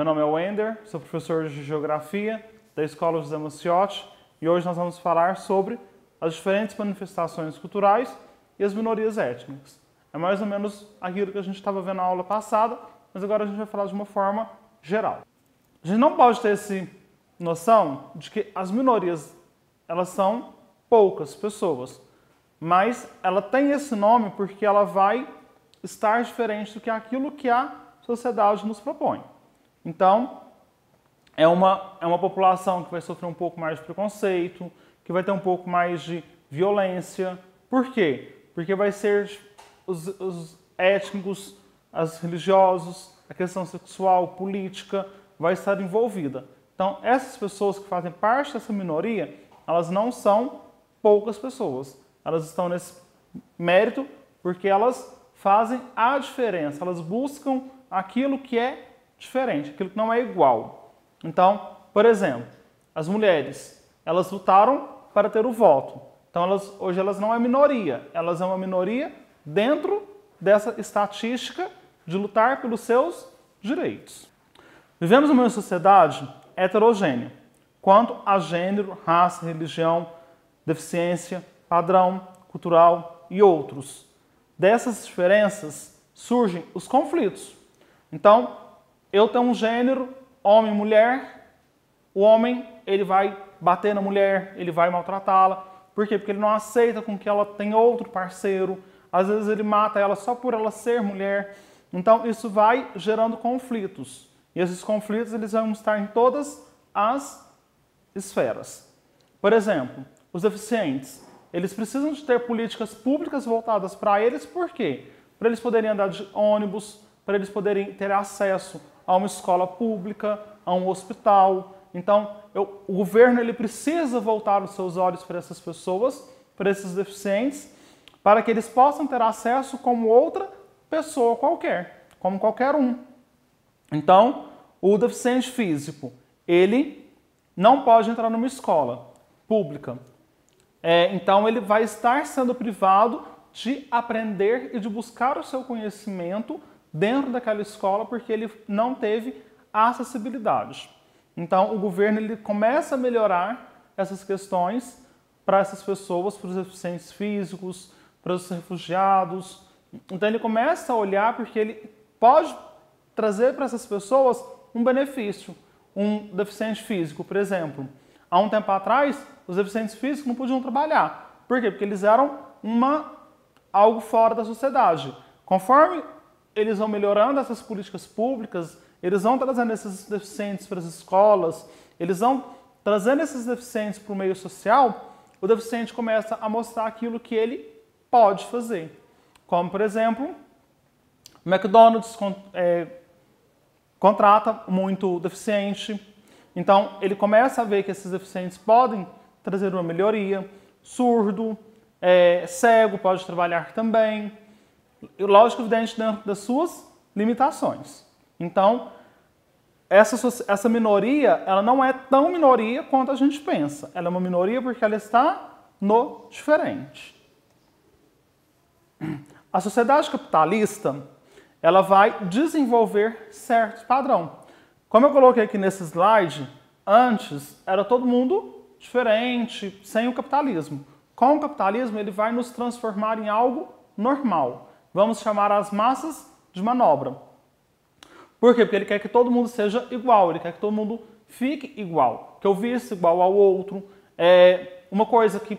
Meu nome é Wender, sou professor de Geografia da Escola José Maciotti e hoje nós vamos falar sobre as diferentes manifestações culturais e as minorias étnicas. É mais ou menos aquilo que a gente estava vendo na aula passada, mas agora a gente vai falar de uma forma geral. A gente não pode ter essa noção de que as minorias elas são poucas pessoas, mas ela tem esse nome porque ela vai estar diferente do que aquilo que a sociedade nos propõe. Então, é uma população que vai sofrer um pouco mais de preconceito, que vai ter um pouco mais de violência. Por quê? Porque vai ser os étnicos, os religiosos, a questão sexual, política, vai estar envolvida. Então, essas pessoas que fazem parte dessa minoria, elas não são poucas pessoas. Elas estão nesse mérito porque elas fazem a diferença, elas buscam aquilo que é diferente, aquilo que não é igual. Então, por exemplo, as mulheres, elas lutaram para ter o voto. Então, hoje elas não é minoria, elas são uma minoria dentro dessa estatística de lutar pelos seus direitos. Vivemos numa sociedade heterogênea, quanto a gênero, raça, religião, deficiência, padrão cultural e outros. Dessas diferenças surgem os conflitos. Então, eu tenho um gênero, homem e mulher, o homem ele vai bater na mulher, ele vai maltratá-la. Por quê? Porque ele não aceita com que ela tenha outro parceiro. Às vezes ele mata ela só por ela ser mulher. Então, isso vai gerando conflitos. E esses conflitos eles vão estar em todas as esferas. Por exemplo, os deficientes, eles precisam de ter políticas públicas voltadas para eles, por quê? Para eles poderem andar de ônibus, para eles poderem ter acesso a uma escola pública, a um hospital. Então, o governo ele precisa voltar os seus olhos para essas pessoas, para esses deficientes, para que eles possam ter acesso como outra pessoa qualquer, como qualquer um. Então, o deficiente físico, ele não pode entrar numa escola pública. Então, ele vai estar sendo privado de aprender e de buscar o seu conhecimento dentro daquela escola porque ele não teve acessibilidade. Então, o governo ele começa a melhorar essas questões para essas pessoas, para os deficientes físicos, para os refugiados. Então, ele começa a olhar porque ele pode trazer para essas pessoas um benefício. Um deficiente físico, por exemplo, há um tempo atrás, os deficientes físicos não podiam trabalhar. Por quê? Porque eles eram algo fora da sociedade. Conforme eles vão melhorando essas políticas públicas, eles vão trazendo esses deficientes para as escolas, eles vão trazendo esses deficientes para o meio social, o deficiente começa a mostrar aquilo que ele pode fazer. Como, por exemplo, o McDonald's contrata muito deficiente, então ele começa a ver que esses deficientes podem trazer uma melhoria, surdo, cego pode trabalhar também, lógico, evidente, dentro das suas limitações. Então, essa minoria, ela não é tão minoria quanto a gente pensa. Ela é uma minoria porque ela está no diferente. A sociedade capitalista, ela vai desenvolver certos padrões. Como eu coloquei aqui nesse slide, antes era todo mundo diferente, sem o capitalismo. Com o capitalismo, ele vai nos transformar em algo normal. Vamos chamar as massas de manobra. Por quê? Porque ele quer que todo mundo seja igual, ele quer que todo mundo fique igual, que eu visse igual ao outro. Uma coisa que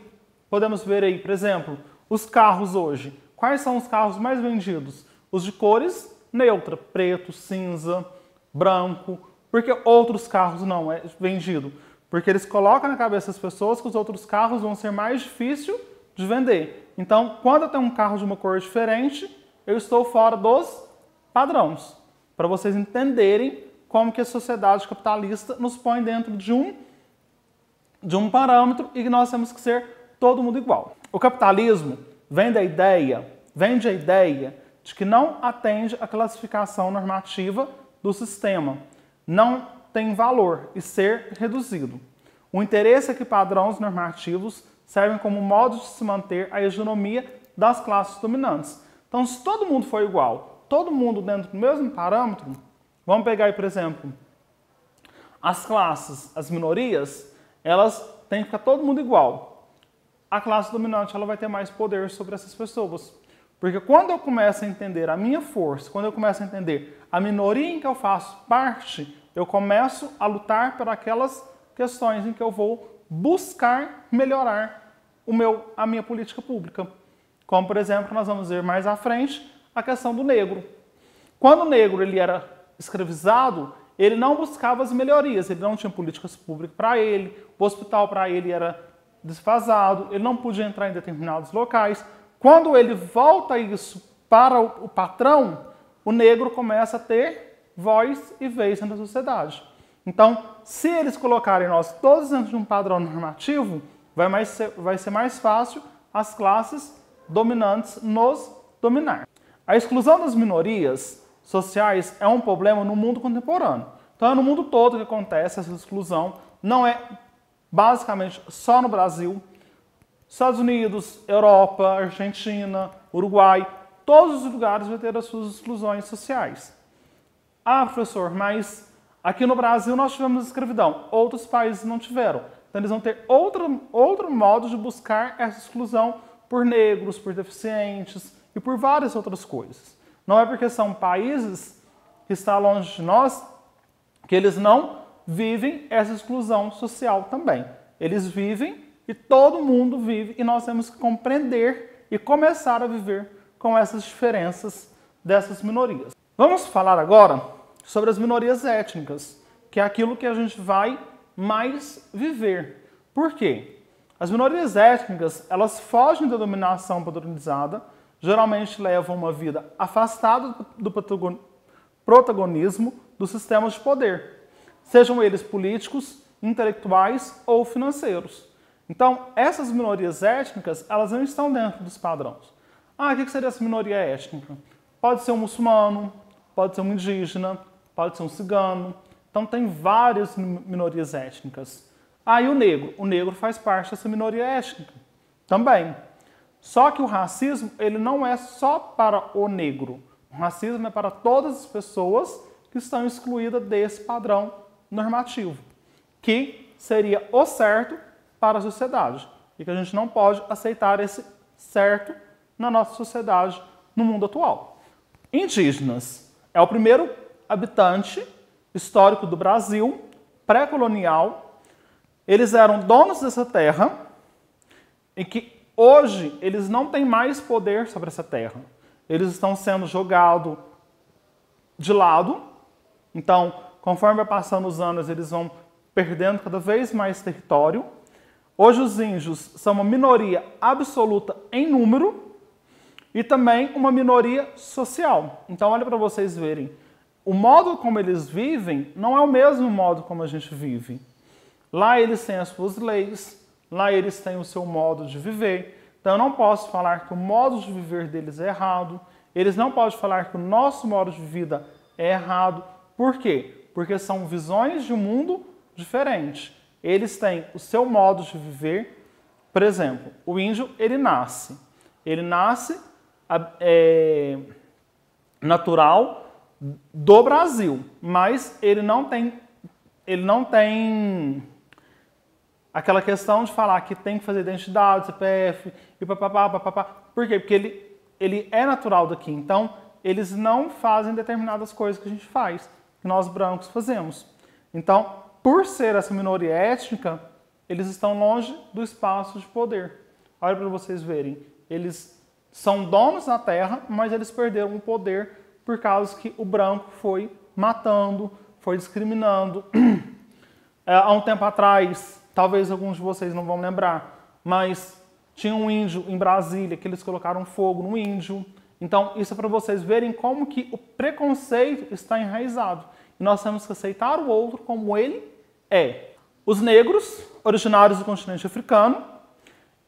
podemos ver aí, por exemplo, os carros hoje. Quais são os carros mais vendidos? Os de cores neutra, preto, cinza, branco. Por que outros carros não é vendido? Porque eles colocam na cabeça das pessoas que os outros carros vão ser mais difíceis de vender. Então, quando eu tenho um carro de uma cor diferente, eu estou fora dos padrões. Para vocês entenderem como que a sociedade capitalista nos põe dentro de um parâmetro e que nós temos que ser todo mundo igual. O capitalismo vende a ideia de que não atende à classificação normativa do sistema, não tem valor e ser reduzido. O interesse é que padrões normativos servem como modo de se manter a hegemonia das classes dominantes. Então, se todo mundo for igual, todo mundo dentro do mesmo parâmetro, vamos pegar aí, por exemplo, as classes, as minorias, elas têm que ficar todo mundo igual. A classe dominante ela vai ter mais poder sobre essas pessoas. Porque quando eu começo a entender a minha força, quando eu começo a entender a minoria em que eu faço parte, eu começo a lutar por aquelas questões em que eu vou buscar melhorar a minha política pública. Como, por exemplo, nós vamos ver mais à frente a questão do negro. Quando o negro ele era escravizado, ele não buscava as melhorias, ele não tinha políticas públicas para ele, o hospital para ele era desfasado, ele não podia entrar em determinados locais. Quando ele volta isso para o patrão, o negro começa a ter voz e vez na sociedade. Então, se eles colocarem nós todos dentro de um padrão normativo, vai ser mais fácil as classes dominantes nos dominar. A exclusão das minorias sociais é um problema no mundo contemporâneo. Então, é no mundo todo que acontece essa exclusão, não é basicamente só no Brasil. Estados Unidos, Europa, Argentina, Uruguai, todos os lugares vão ter as suas exclusões sociais. Ah, professor, mas aqui no Brasil nós tivemos escravidão, outros países não tiveram. Então eles vão ter outro modo de buscar essa exclusão por negros, por deficientes e por várias outras coisas. Não é porque são países que estão longe de nós que eles não vivem essa exclusão social também. Eles vivem e todo mundo vive e nós temos que compreender e começar a viver com essas diferenças dessas minorias. Vamos falar agora sobre as minorias étnicas, que é aquilo que a gente vai mais viver. Por quê? As minorias étnicas, elas fogem da dominação padronizada, geralmente levam uma vida afastada do protagonismo dos sistemas de poder, sejam eles políticos, intelectuais ou financeiros. Então, essas minorias étnicas, elas não estão dentro dos padrões. Ah, o que seria essa minoria étnica? Pode ser um muçulmano, pode ser um indígena, pode ser um cigano. Então, tem várias minorias étnicas. Ah, e o negro? O negro faz parte dessa minoria étnica também. Só que o racismo, ele não é só para o negro. O racismo é para todas as pessoas que estão excluídas desse padrão normativo, que seria o certo para a sociedade e que a gente não pode aceitar esse certo na nossa sociedade no mundo atual. Indígenas é o primeiro habitante histórico do Brasil, pré-colonial. Eles eram donos dessa terra e que hoje eles não têm mais poder sobre essa terra. Eles estão sendo jogados de lado. Então, conforme vai passando os anos, eles vão perdendo cada vez mais território. Hoje os índios são uma minoria absoluta em número e também uma minoria social. Então, olha para vocês verem. O modo como eles vivem não é o mesmo modo como a gente vive. Lá eles têm as suas leis, lá eles têm o seu modo de viver. Então, eu não posso falar que o modo de viver deles é errado. Eles não podem falar que o nosso modo de vida é errado. Por quê? Porque são visões de um mundo diferente. Eles têm o seu modo de viver. Por exemplo, o índio, ele nasce natural do Brasil, mas ele não tem aquela questão de falar que tem que fazer identidade, CPF e papapá. Por quê? Porque ele é natural daqui. Então, eles não fazem determinadas coisas que a gente faz, que nós brancos fazemos. Então, por ser essa minoria étnica, eles estão longe do espaço de poder. Olha para vocês verem. Eles são donos da terra, mas eles perderam o poder por causa que o branco foi matando, foi discriminando. Há um tempo atrás, talvez alguns de vocês não vão lembrar, mas tinha um índio em Brasília que eles colocaram fogo no índio. Então, isso é para vocês verem como que o preconceito está enraizado. E nós temos que aceitar o outro como ele é. Os negros, originários do continente africano,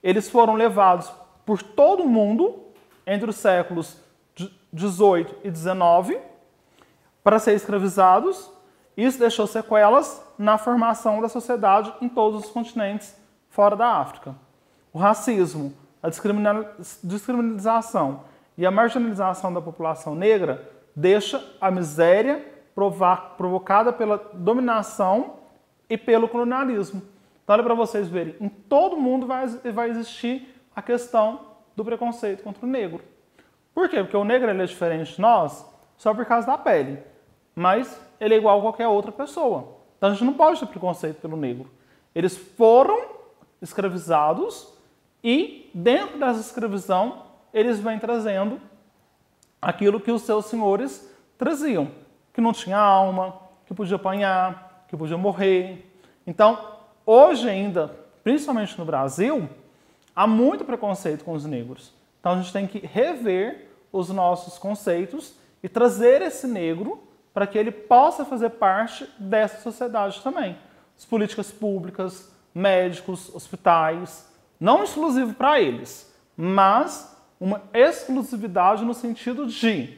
eles foram levados por todo o mundo entre os séculos 18 e 19 para ser escravizados. Isso deixou sequelas na formação da sociedade em todos os continentes fora da África. O racismo, a descriminalização e a marginalização da população negra deixa a miséria provocada pela dominação e pelo colonialismo. Então, olha para vocês verem, em todo mundo vai existir a questão do preconceito contra o negro. Por quê? Porque o negro ele é diferente de nós só por causa da pele, mas ele é igual a qualquer outra pessoa. Então, a gente não pode ter preconceito pelo negro. Eles foram escravizados e, dentro dessa escravidão, eles vêm trazendo aquilo que os seus senhores traziam, que não tinha alma, que podia apanhar, que podia morrer. Então, hoje ainda, principalmente no Brasil, há muito preconceito com os negros. Então, a gente tem que rever os nossos conceitos e trazer esse negro para que ele possa fazer parte dessa sociedade também. As políticas públicas, médicos, hospitais, não exclusivo para eles, mas uma exclusividade no sentido de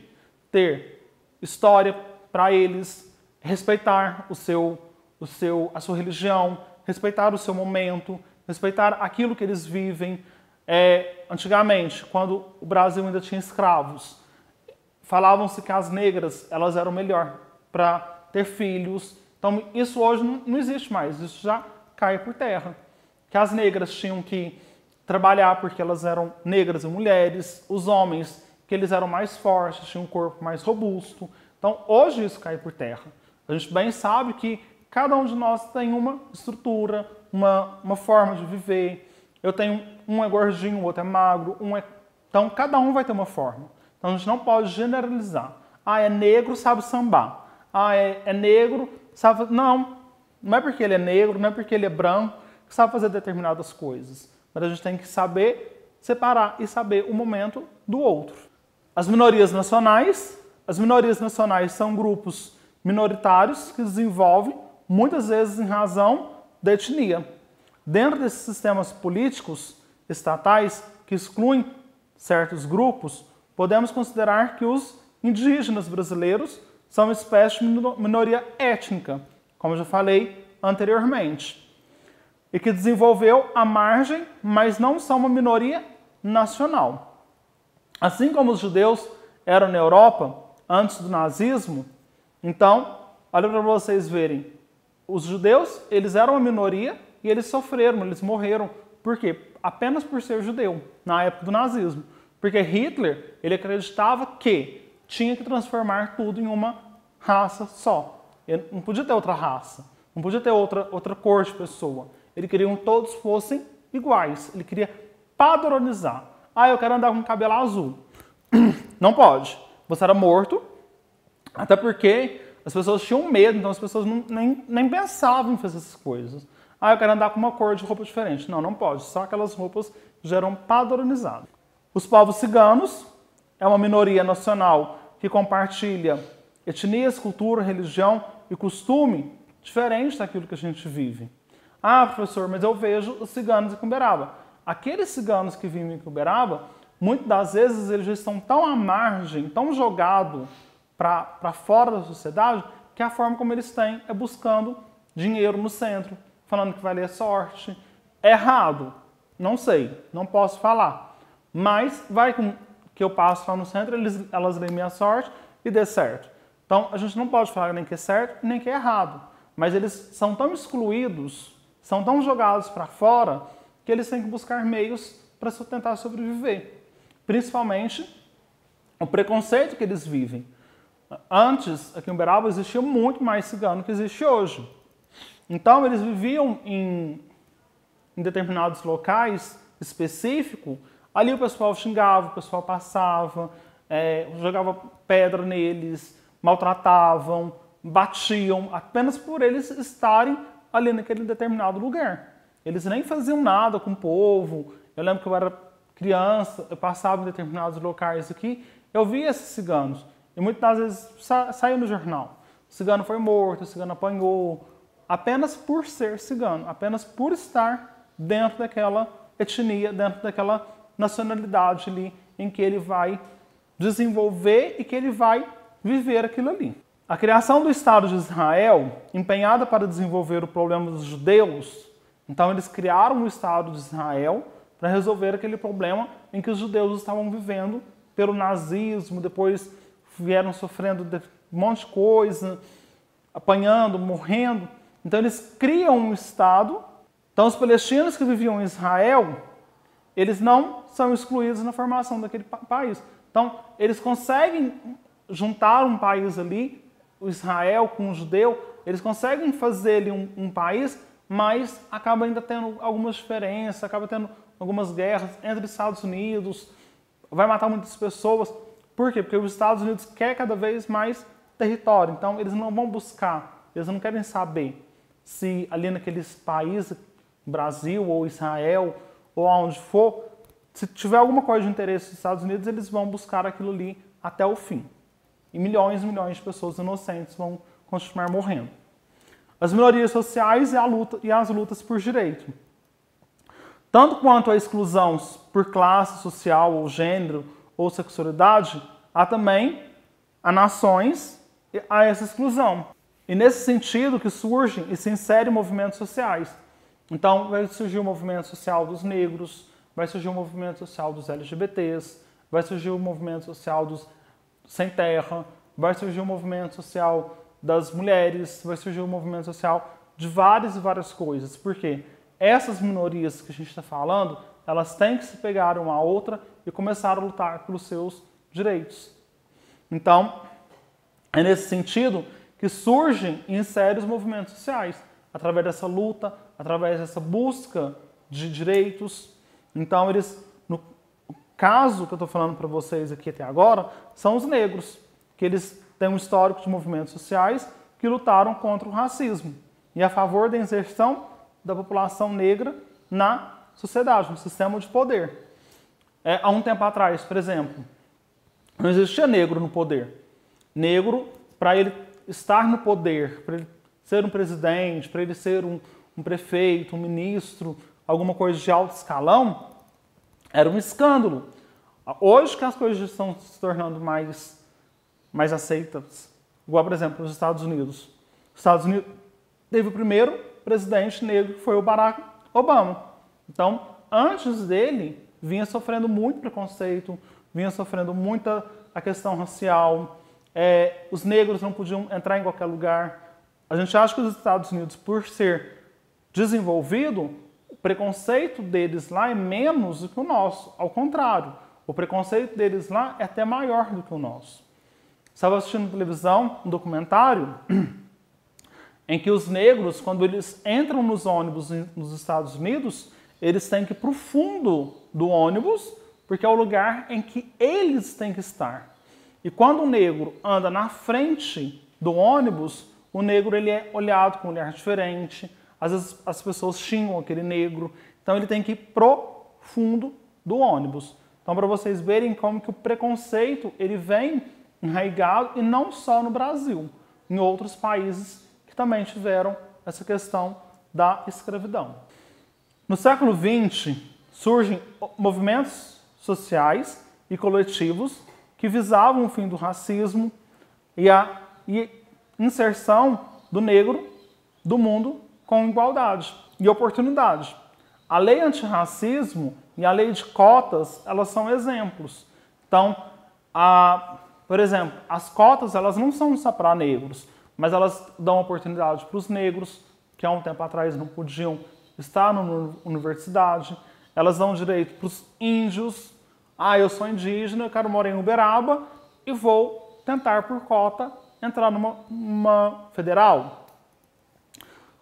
ter história para eles, respeitar a sua religião, respeitar o seu momento, respeitar aquilo que eles vivem. Antigamente, quando o Brasil ainda tinha escravos, falavam-se que as negras elas eram melhor para ter filhos. Então, isso hoje não existe mais, isso já cai por terra. Que as negras tinham que trabalhar porque elas eram negras e mulheres, os homens que eles eram mais fortes, tinham um corpo mais robusto. Então, hoje isso cai por terra. A gente bem sabe que cada um de nós tem uma estrutura, uma forma de viver. Eu tenho um é gordinho, o outro é magro, Então, cada um vai ter uma forma. Então, a gente não pode generalizar. Ah, é negro, sabe sambar. Ah, é negro, sabe... Não é porque ele é negro, não é porque ele é branco que sabe fazer determinadas coisas. Mas a gente tem que saber separar e saber o momento do outro. As minorias nacionais são grupos minoritários que desenvolvem, muitas vezes em razão da etnia. Dentro desses sistemas políticos estatais que excluem certos grupos, podemos considerar que os indígenas brasileiros são uma espécie de minoria étnica, como eu já falei anteriormente, e que desenvolveu à margem, mas não são uma minoria nacional. Assim como os judeus eram na Europa antes do nazismo, então, olha para vocês verem, os judeus eles eram uma minoria e eles sofreram, eles morreram. Por quê? Apenas por ser judeu, na época do nazismo. Porque Hitler, ele acreditava que tinha que transformar tudo em uma raça só. Ele não podia ter outra raça, não podia ter outra cor de pessoa. Ele queria que todos fossem iguais, ele queria padronizar. Ah, eu quero andar com cabelo azul. Não pode. Você era morto, até porque as pessoas tinham medo, então as pessoas nem pensavam em fazer essas coisas. Ah, eu quero andar com uma cor de roupa diferente. Não pode. Só aquelas roupas já eram padronizadas. Os povos ciganos é uma minoria nacional que compartilha etnias, cultura, religião e costume diferente daquilo que a gente vive. Ah, professor, mas eu vejo os ciganos em Uberaba. Aqueles ciganos que vivem em Uberaba, muitas das vezes eles já estão tão à margem, tão jogados para fora da sociedade, que a forma como eles têm é buscando dinheiro no centro, falando que vai ler sorte. É errado? Não sei, não posso falar. Mas vai que eu passo lá no centro, elas leem minha sorte e dê certo. Então, a gente não pode falar nem que é certo, nem que é errado. Mas eles são tão excluídos, são tão jogados para fora, que eles têm que buscar meios para tentar sobreviver. Principalmente o preconceito que eles vivem. Antes, aqui em Uberaba, existia muito mais cigano que existe hoje. Então, eles viviam em determinados locais específicos. Ali o pessoal xingava, o pessoal passava, jogava pedra neles, maltratavam, batiam, apenas por eles estarem ali naquele determinado lugar. Eles nem faziam nada com o povo. Eu lembro que eu era criança, eu passava em determinados locais aqui, eu via esses ciganos. E muitas das vezes saía no jornal. O cigano foi morto, o cigano apanhou, apenas por ser cigano, apenas por estar dentro daquela etnia, dentro daquela nacionalidade ali, em que ele vai desenvolver e que ele vai viver aquilo ali. A criação do Estado de Israel, empenhada para desenvolver o problema dos judeus, então eles criaram o Estado de Israel para resolver aquele problema em que os judeus estavam vivendo pelo nazismo, depois vieram sofrendo um monte de coisa, apanhando, morrendo. Então eles criam um Estado. Então os palestinos que viviam em Israel, eles não são excluídos na formação daquele país. Então eles conseguem juntar um país ali, o Israel com o judeu, eles conseguem fazer ali um país, mas acaba ainda tendo algumas diferenças, acaba tendo algumas guerras entre Estados Unidos, vai matar muitas pessoas. Por quê? Porque os Estados Unidos quer cada vez mais território, então eles não vão buscar, eles não querem saber se ali naqueles países, Brasil ou Israel ou aonde for, se tiver alguma coisa de interesse dos Estados Unidos, eles vão buscar aquilo ali até o fim. E milhões e milhões de pessoas inocentes vão continuar morrendo. As minorias sociais e as lutas por direito. Tanto quanto a exclusão por classe social, ou gênero, ou sexualidade, há também nações a essa exclusão. E nesse sentido que surgem e se inserem movimentos sociais. Então vai surgir o movimento social dos negros, vai surgir o movimento social dos LGBTs, vai surgir o movimento social dos sem terra, vai surgir o movimento social das mulheres, vai surgir o movimento social de várias e várias coisas. Por quê? Essas minorias que a gente está falando, elas têm que se pegar uma a outra e começar a lutar pelos seus direitos. Então, é nesse sentido que surgem e inserem os movimentos sociais, através dessa luta, através dessa busca de direitos. Então, eles, no caso que eu estou falando para vocês aqui até agora, são os negros, que eles têm um histórico de movimentos sociais que lutaram contra o racismo e a favor da inserção da população negra na sociedade, no sistema de poder. Há um tempo atrás, por exemplo, não existia negro no poder. Negro, para ele estar no poder, para ele ser um presidente, para ele ser um prefeito, um ministro, alguma coisa de alto escalão, era um escândalo. Hoje que as coisas estão se tornando mais aceitas, igual, por exemplo, nos Estados Unidos. Os Estados Unidos teve o primeiro presidente negro, que foi o Barack Obama. Então, antes dele, vinha sofrendo muito preconceito, vinha sofrendo muita a questão racial, os negros não podiam entrar em qualquer lugar. A gente acha que os Estados Unidos, por ser desenvolvido, o preconceito deles lá é menos do que o nosso. Ao contrário, o preconceito deles lá é até maior do que o nosso. Estava assistindo na televisão um documentário em que os negros, quando eles entram nos ônibus nos Estados Unidos, eles têm que ir para o fundo do ônibus, porque é o lugar em que eles têm que estar. E quando o negro anda na frente do ônibus, o negro ele é olhado com um olhar diferente. Às vezes as pessoas xingam aquele negro. Então ele tem que ir pro fundo do ônibus. Então, para vocês verem como que o preconceito ele vem enraizado, e não só no Brasil, em outros países que também tiveram essa questão da escravidão. No século XX, surgem movimentos sociais e coletivos que visavam o fim do racismo e a inserção do negro do mundo com igualdade e oportunidade. A lei antirracismo e a lei de cotas, elas são exemplos. Então, por exemplo, as cotas elas não são só para negros, mas elas dão oportunidade para os negros, que há um tempo atrás não podiam estar na universidade. Elas dão direito para os índios. Eu sou indígena, eu quero morar em Uberaba e vou tentar por cota entrar numa federal.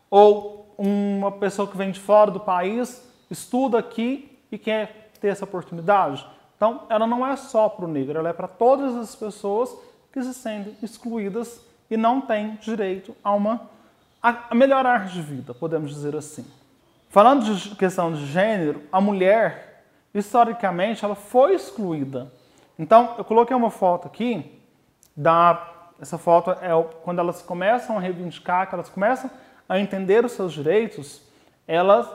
Ou uma pessoa que vem de fora do país, estuda aqui e quer ter essa oportunidade. Então, ela não é só para o negro, ela é para todas as pessoas que se sentem excluídas e não têm direito a melhorar de vida, podemos dizer assim. Falando de questão de gênero, a mulher, historicamente, ela foi excluída. Então, eu coloquei uma foto aqui, essa foto é quando elas começam a reivindicar, que elas começam a entender os seus direitos, elas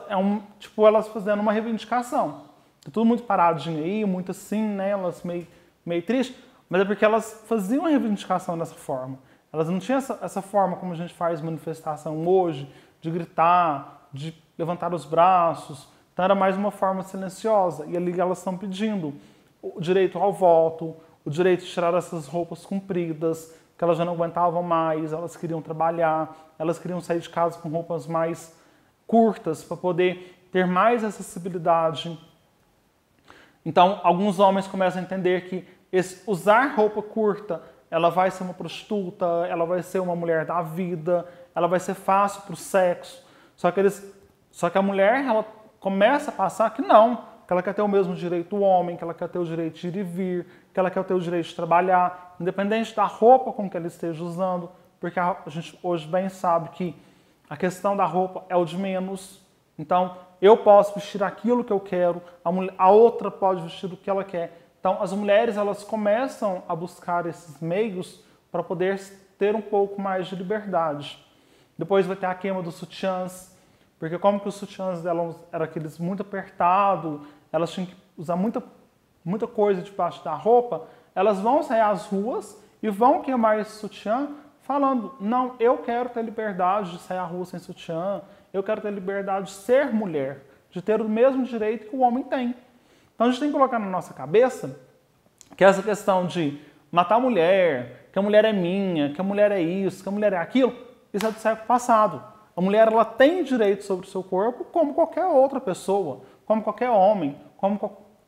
fazendo uma reivindicação. Tá tudo muito paradinho aí, muito assim, né? Elas meio tristes, mas é porque elas faziam a reivindicação dessa forma. Elas não tinham essa forma como a gente faz manifestação hoje, de gritar, de levantar os braços. Então era mais uma forma silenciosa. E ali elas estão pedindo o direito ao voto, o direito de tirar essas roupas compridas, que elas já não aguentavam mais, elas queriam trabalhar, elas queriam sair de casa com roupas mais curtas para poder ter mais acessibilidade. Então, alguns homens começam a entender que usar roupa curta, ela vai ser uma prostituta, ela vai ser uma mulher da vida, ela vai ser fácil para o sexo. Só que a mulher, ela começa a passar que não, que ela quer ter o mesmo direito do homem, que ela quer ter o direito de ir e vir, que ela quer ter o direito de trabalhar, independente da roupa com que ela esteja usando, porque a gente hoje bem sabe que a questão da roupa é o de menos. Então, eu posso vestir aquilo que eu quero, a outra pode vestir o que ela quer. Então, as mulheres, elas começam a buscar esses meios para poder ter um pouco mais de liberdade. Depois vai ter a queima dos sutiãs, porque como que os sutiãs delas eram aqueles muito apertados, elas tinham que usar muita coisa debaixo da roupa, elas vão sair às ruas e vão queimar esse sutiã falando, não, eu quero ter liberdade de sair à rua sem sutiã, eu quero ter liberdade de ser mulher, de ter o mesmo direito que o homem tem. Então a gente tem que colocar na nossa cabeça que essa questão de matar a mulher, que a mulher é minha, que a mulher é isso, que a mulher é aquilo, isso é do século passado. A mulher, ela tem direito sobre o seu corpo como qualquer outra pessoa, como qualquer homem.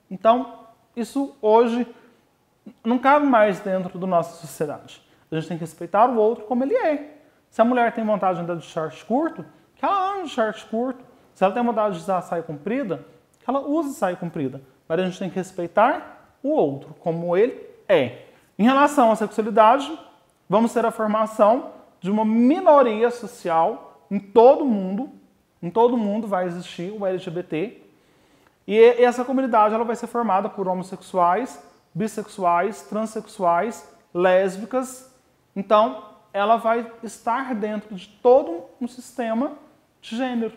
Então, isso hoje não cabe mais dentro da nossa sociedade. A gente tem que respeitar o outro como ele é. Se a mulher tem vontade de andar de short curto, que ela ande de short curto. Se ela tem vontade de usar saia comprida, que ela use saia comprida. Mas a gente tem que respeitar o outro como ele é. Em relação à sexualidade, vamos ter a formação de uma minoria social em todo mundo vai existir o LGBT, e essa comunidade ela vai ser formada por homossexuais, bissexuais, transexuais, lésbicas. Então, ela vai estar dentro de todo um sistema de gênero.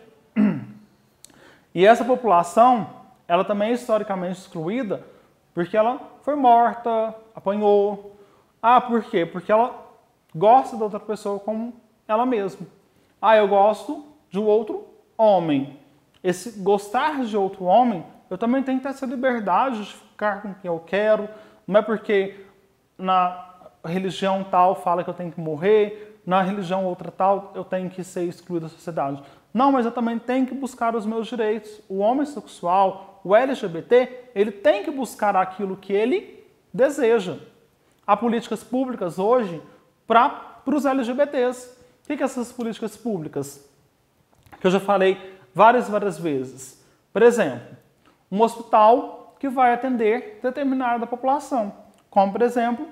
E essa população, ela também é historicamente excluída porque ela foi morta, apanhou. Ah, por quê? Porque ela gosta da outra pessoa como ela mesma. Ah, eu gosto de outro homem. Esse gostar de outro homem, eu também tenho que ter essa liberdade de ficar com quem eu quero. Não é porque na religião tal fala que eu tenho que morrer, na religião outra tal eu tenho que ser excluído da sociedade. Não, mas eu também tenho que buscar os meus direitos. O homossexual, o LGBT, ele tem que buscar aquilo que ele deseja. Há políticas públicas hoje para os LGBTs. O que são essas políticas públicas? Que eu já falei várias vezes. Por exemplo, um hospital que vai atender determinada população, como, por exemplo,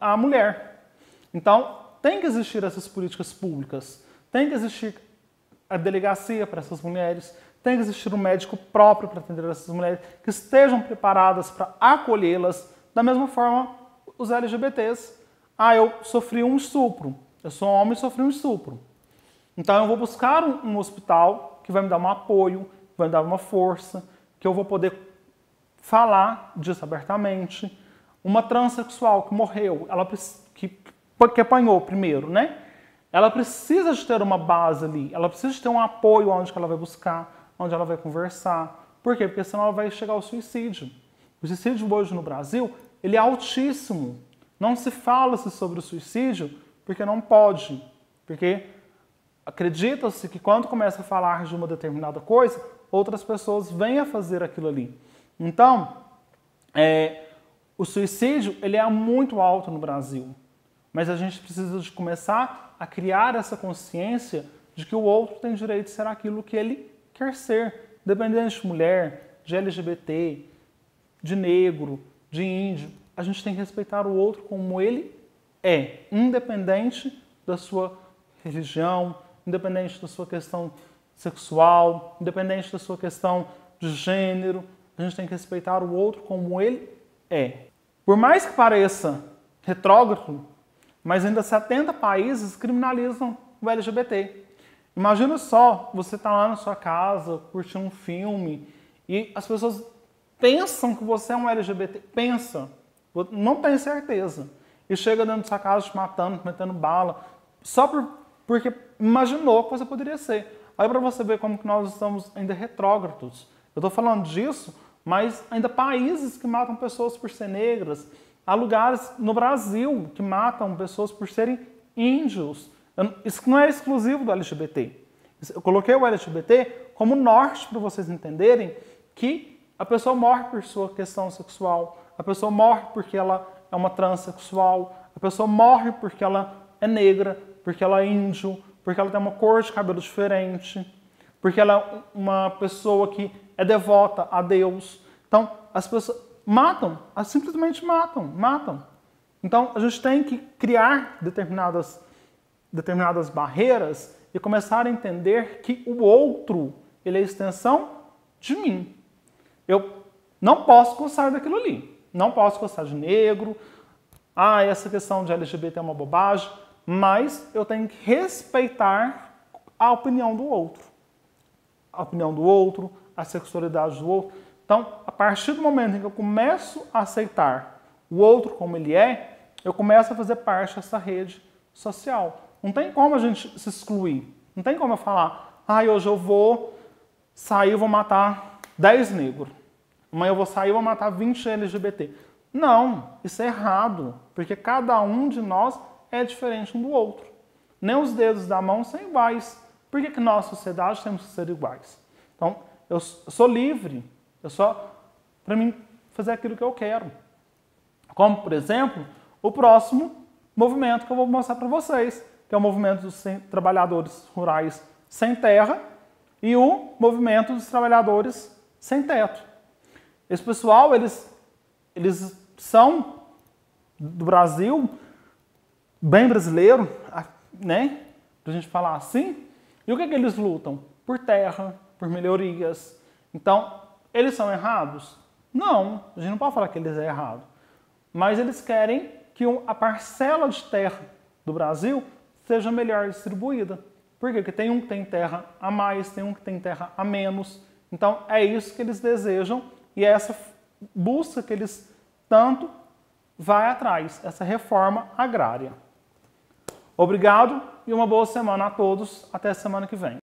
a mulher. Então, tem que existir essas políticas públicas, tem que existir a delegacia para essas mulheres, tem que existir um médico próprio para atender essas mulheres, que estejam preparadas para acolhê-las. Da mesma forma, os LGBTs. Ah, eu sofri um estupro. Eu sou homem e sofri um estupro. Então eu vou buscar um hospital que vai me dar um apoio, que vai me dar uma força, que eu vou poder falar disso abertamente. Uma transexual que morreu, que apanhou primeiro, né? Ela precisa de ter uma base ali, ela precisa de ter um apoio onde ela vai buscar, onde ela vai conversar. Por quê? Porque senão ela vai chegar ao suicídio. O suicídio hoje no Brasil, ele é altíssimo. Não se fala sobre o suicídio porque não pode. Porque acredita-se que quando começa a falar de uma determinada coisa, outras pessoas vêm a fazer aquilo ali. Então, o suicídio ele é muito alto no Brasil. Mas a gente precisa de começar a criar essa consciência de que o outro tem direito de ser aquilo que ele quer ser. Independente de mulher, de LGBT, de negro, de índio. A gente tem que respeitar o outro como ele é, independente da sua religião, independente da sua questão sexual, independente da sua questão de gênero. A gente tem que respeitar o outro como ele é. Por mais que pareça retrógrado, mas ainda 70 países criminalizam o LGBT. Imagina só, você tá lá na sua casa, curtindo um filme, e as pessoas pensam que você é um LGBT. Pensa. Não tem certeza. E chega dentro da sua casa te matando, metendo bala, só porque imaginou que você poderia ser. Aí para você ver como que nós estamos ainda retrógrados. Eu estou falando disso, mas ainda países que matam pessoas por ser negras. há lugares no Brasil que matam pessoas por serem índios. Isso não é exclusivo do LGBT. Eu coloquei o LGBT como norte para vocês entenderem que a pessoa morre por sua questão sexual, a pessoa morre porque ela é uma transexual, a pessoa morre porque ela é negra, porque ela é índio, porque ela tem uma cor de cabelo diferente, porque ela é uma pessoa que é devota a Deus. Então, as pessoas matam, simplesmente matam. Então, a gente tem que criar determinadas barreiras e começar a entender que o outro, ele é a extensão de mim. Eu não posso gostar daquilo ali. Não posso gostar de negro. Essa questão de LGBT é uma bobagem. Mas eu tenho que respeitar a opinião do outro. A opinião do outro, a sexualidade do outro. Então, a partir do momento em que eu começo a aceitar o outro como ele é, eu começo a fazer parte dessa rede social. Não tem como a gente se excluir. Não tem como eu falar, hoje eu vou sair e vou matar 10 negros. Amanhã eu vou sair e vou matar 20 LGBT. Não, isso é errado. Porque cada um de nós é diferente um do outro. Nem os dedos da mão são iguais. Por que nós, sociedade, temos que ser iguais? Então, eu sou livre. Para mim, fazer aquilo que eu quero. Como, por exemplo, o próximo movimento que eu vou mostrar para vocês, que é o movimento dos trabalhadores rurais sem terra e o movimento dos trabalhadores sem teto. Esse pessoal, eles são do Brasil, bem brasileiro, né? Pra gente falar assim. E o que eles lutam? Por terra, por melhorias. Então, eles são errados? Não, a gente não pode falar que eles são errados. Mas eles querem que a parcela de terra do Brasil seja melhor distribuída. Por quê? Porque tem um que tem terra a mais, tem um que tem terra a menos. Então, é isso que eles desejam e é essa busca que eles tanto vai atrás, essa reforma agrária. Obrigado e uma boa semana a todos. Até semana que vem.